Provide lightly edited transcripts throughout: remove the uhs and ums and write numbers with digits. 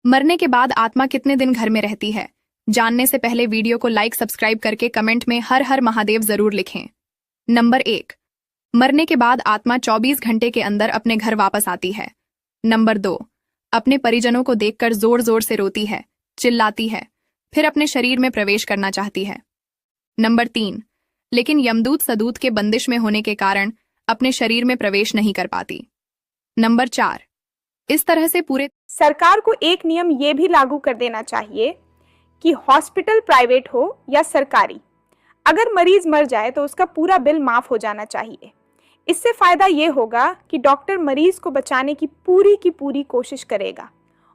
मरने के बाद आत्मा कितने दिन घर में रहती है? जानने से पहले वीडियो को लाइक सब्सक्राइब करके कमेंट में हर हर महादेव जरूर लिखें। नंबर 1, मरने के बाद आत्मा 24 घंटे के अंदर अपने घर वापस आती है। नंबर 2, अपने परिजनों को देखकर जोर जोर से रोती है, चिल्लाती है, फिर अपने शरीर में प्रवेश करना चाहती है। नंबर 3, लेकिन यमदूत सदूत के बंदिश में होने के कारण अपने शरीर में प्रवेश नहीं कर पाती। नंबर 4, इस तरह से पूरे सरकार को एक नियम ये भी लागू कर देना चाहिए कि हॉस्पिटल प्राइवेट हो या सरकारी, अगर मरीज मर जाए तो उसका पूरा बिल माफ हो जाना चाहिए। इससे फायदा ये होगा कि डॉक्टर मरीज को बचाने की पूरी कोशिश करेगा,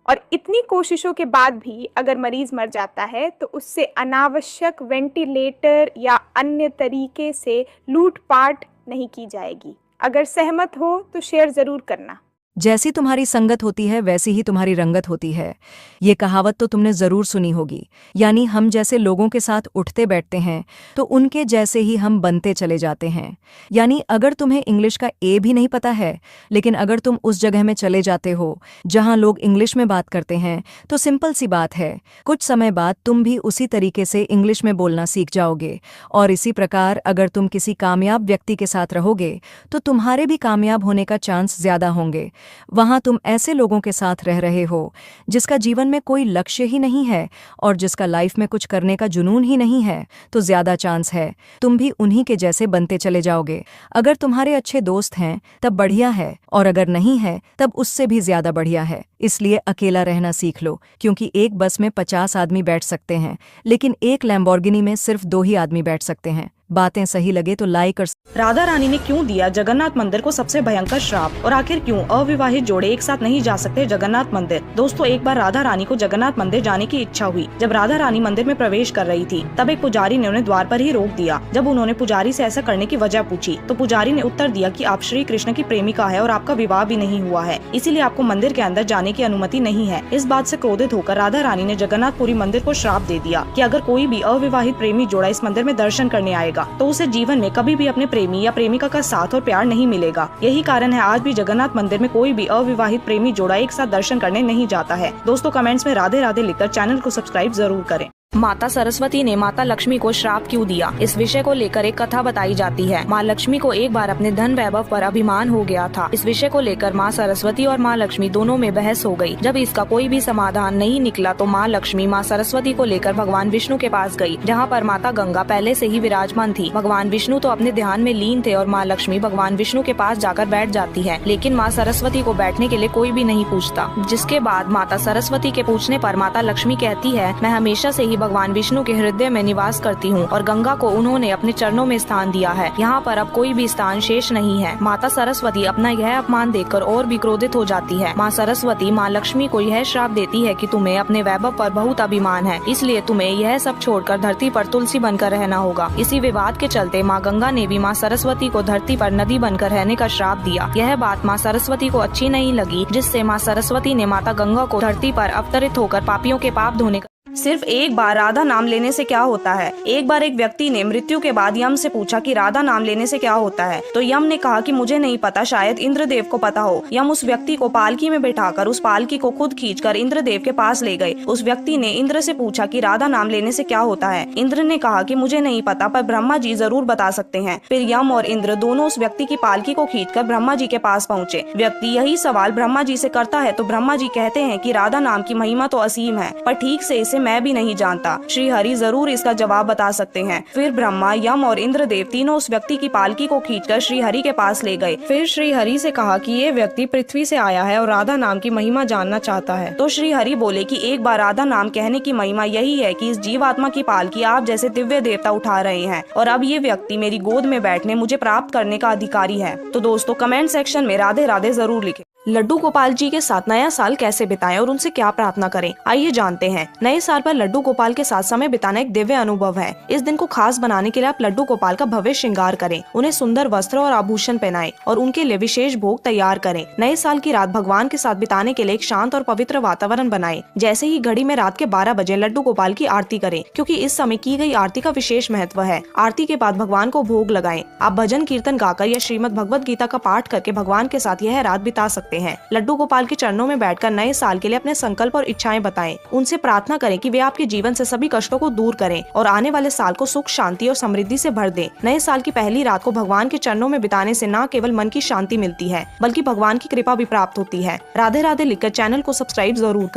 और इतनी कोशिशों के बाद भी अगर मरीज मर जाता है तो उससे अनावश्यक वेंटिलेटर या अन्य तरीके से लूटपाट नहीं की जाएगी। अगर सहमत हो तो शेयर जरूर करना। जैसी तुम्हारी संगत होती है वैसी ही तुम्हारी रंगत होती है। ये कहावत तो तुमने जरूर सुनी होगी। यानी हम जैसे लोगों के साथ उठते बैठते हैं तो उनके जैसे ही हम बनते चले जाते हैं। यानी अगर तुम्हें इंग्लिश का ए भी नहीं पता है, लेकिन अगर तुम उस जगह में चले जाते हो जहां लोग इंग्लिश में बात करते हैं, तो सिंपल सी बात है, कुछ समय बाद तुम भी उसी तरीके से इंग्लिश में बोलना सीख जाओगे। और इसी प्रकार अगर तुम किसी कामयाब व्यक्ति के साथ रहोगे तो तुम्हारे भी कामयाब होने का चांस ज्यादा होंगे। वहां तुम ऐसे लोगों के साथ रह रहे हो जिसका जीवन में कोई लक्ष्य ही नहीं है और जिसका लाइफ में कुछ करने का जुनून ही नहीं है, तो ज्यादा चांस है तुम भी उन्हीं के जैसे बनते चले जाओगे। अगर तुम्हारे अच्छे दोस्त हैं तब बढ़िया है, और अगर नहीं है तब उससे भी ज्यादा बढ़िया है। इसलिए अकेला रहना सीख लो, क्योंकि एक बस में 50 आदमी बैठ सकते हैं, लेकिन एक लैम्बोर्गिनी में सिर्फ 2 ही आदमी बैठ सकते हैं। बातें सही लगे तो लाइक और राधा रानी ने क्यों दिया जगन्नाथ मंदिर को सबसे भयंकर श्राप, और आखिर क्यों अविवाहित जोड़े एक साथ नहीं जा सकते जगन्नाथ मंदिर? दोस्तों, एक बार राधा रानी को जगन्नाथ मंदिर जाने की इच्छा हुई। जब राधा रानी मंदिर में प्रवेश कर रही थी तब एक पुजारी ने उन्हें द्वार पर ही रोक दिया। जब उन्होंने पुजारी से ऐसा करने की वजह पूछी तो पुजारी ने उत्तर दिया कि आप श्री कृष्ण की प्रेमिका है और आपका विवाह भी नहीं हुआ है, इसीलिए आपको मंदिर के अंदर जाने की अनुमति नहीं है। इस बात से क्रोधित होकर राधा रानी ने जगन्नाथपुरी मंदिर को श्राप दे दिया कि अगर कोई भी अविवाहित प्रेमी जोड़ा इस मंदिर में दर्शन करने आएगा तो उसे जीवन में कभी भी अपने प्रेमी या प्रेमिका का साथ और प्यार नहीं मिलेगा। यही कारण है आज भी जगन्नाथ मंदिर में कोई भी अविवाहित प्रेमी जोड़ा एक साथ दर्शन करने नहीं जाता है। दोस्तों, कमेंट्स में राधे राधे लिखकर चैनल को सब्सक्राइब जरूर करें। माता सरस्वती ने माता लक्ष्मी को श्राप क्यों दिया, इस विषय को लेकर एक कथा बताई जाती है। माँ लक्ष्मी को एक बार अपने धन वैभव पर अभिमान हो गया था। इस विषय को लेकर माँ सरस्वती और माँ लक्ष्मी दोनों में बहस हो गई। जब इसका कोई भी समाधान नहीं निकला तो माँ लक्ष्मी माँ सरस्वती को लेकर भगवान विष्णु के पास गई, जहाँ पर माता गंगा पहले से ही विराजमान थी। भगवान विष्णु तो अपने ध्यान में लीन थे और माँ लक्ष्मी भगवान विष्णु के पास जाकर बैठ जाती है, लेकिन माँ सरस्वती को बैठने के लिए कोई भी नहीं पूछता। जिसके बाद माता सरस्वती के पूछने पर माता लक्ष्मी कहती है, मैं हमेशा से ही भगवान विष्णु के हृदय में निवास करती हूँ और गंगा को उन्होंने अपने चरणों में स्थान दिया है। यहाँ पर अब कोई भी स्थान शेष नहीं है। माता सरस्वती अपना यह अपमान देखकर और भी क्रोधित हो जाती है। माँ सरस्वती माँ लक्ष्मी को यह श्राप देती है कि तुम्हें अपने वैभव पर बहुत अभिमान है, इसलिए तुम्हें यह सब छोड़कर धरती पर तुलसी बनकर रहना होगा। इसी विवाद के चलते माँ गंगा ने भी माँ सरस्वती को धरती पर नदी बनकर रहने का श्राप दिया। यह बात माँ सरस्वती को अच्छी नहीं लगी, जिससे माँ सरस्वती ने माता गंगा को धरती पर अवतरित होकर पापियों के पाप धोने का सिर्फ एक बार राधा नाम लेने से क्या होता है। एक बार एक व्यक्ति ने मृत्यु के बाद यम से पूछा कि राधा नाम लेने से क्या होता है, तो यम ने कहा कि मुझे नहीं पता, शायद इंद्रदेव को पता हो। यम उस व्यक्ति को पालकी में बैठाकर उस पालकी को खुद खींचकर इंद्रदेव के पास ले गए। उस व्यक्ति ने इंद्र से पूछा कि राधा नाम लेने से क्या होता है। इंद्र ने कहा कि मुझे नहीं पता, पर ब्रह्मा जी जरूर बता सकते हैं। फिर यम और इंद्र दोनों उस व्यक्ति की पालकी को खींचकर ब्रह्मा जी के पास पहुँचे। व्यक्ति यही सवाल ब्रह्मा जी से करता है तो ब्रह्मा जी कहते हैं कि राधा नाम की महिमा तो असीम है, पर ठीक से इसे मैं भी नहीं जानता। श्री हरि जरूर इसका जवाब बता सकते हैं। फिर ब्रह्मा, यम और इंद्रदेव तीनों उस व्यक्ति की पालकी को खींचकर श्री हरि के पास ले गए। फिर श्री हरि से कहा कि ये व्यक्ति पृथ्वी से आया है और राधा नाम की महिमा जानना चाहता है। तो श्री हरि बोले कि एक बार राधा नाम कहने की महिमा यही है कि इस जीवात्मा की पालकी आप जैसे दिव्य देवता उठा रहे हैं, और अब ये व्यक्ति मेरी गोद में बैठने मुझे प्राप्त करने का अधिकारी है। तो दोस्तों, कमेंट सेक्शन में राधे राधे जरूर लिखें। लड्डू गोपाल जी के साथ नया साल कैसे बिताएं और उनसे क्या प्रार्थना करें, आइए जानते हैं। नए साल पर लड्डू गोपाल के साथ समय बिताना एक दिव्य अनुभव है। इस दिन को खास बनाने के लिए आप लड्डू गोपाल का भव्य श्रृंगार करें, उन्हें सुंदर वस्त्र और आभूषण पहनाएं और उनके लिए विशेष भोग तैयार करें। नए साल की रात भगवान के साथ बिताने के लिए एक शांत और पवित्र वातावरण बनाएं। जैसे ही घड़ी में रात के 12 बजे लड्डू गोपाल की आरती करें, क्योंकि इस समय की गई आरती का विशेष महत्व है। आरती के बाद भगवान को भोग लगाएं। आप भजन कीर्तन गाकर या श्रीमद् भगवद गीता का पाठ करके भगवान के साथ यह रात बिता सकते सकते हैं। लड्डू गोपाल के चरणों में बैठकर नए साल के लिए अपने संकल्प और इच्छाएं बताएं। उनसे प्रार्थना करें कि वे आपके जीवन से सभी कष्टों को दूर करें और आने वाले साल को सुख, शांति और समृद्धि से भर दें। नए साल की पहली रात को भगवान के चरणों में बिताने से न केवल मन की शांति मिलती है बल्कि भगवान की कृपा भी प्राप्त होती है। राधे राधे लिखकर चैनल को सब्सक्राइब जरूर करें।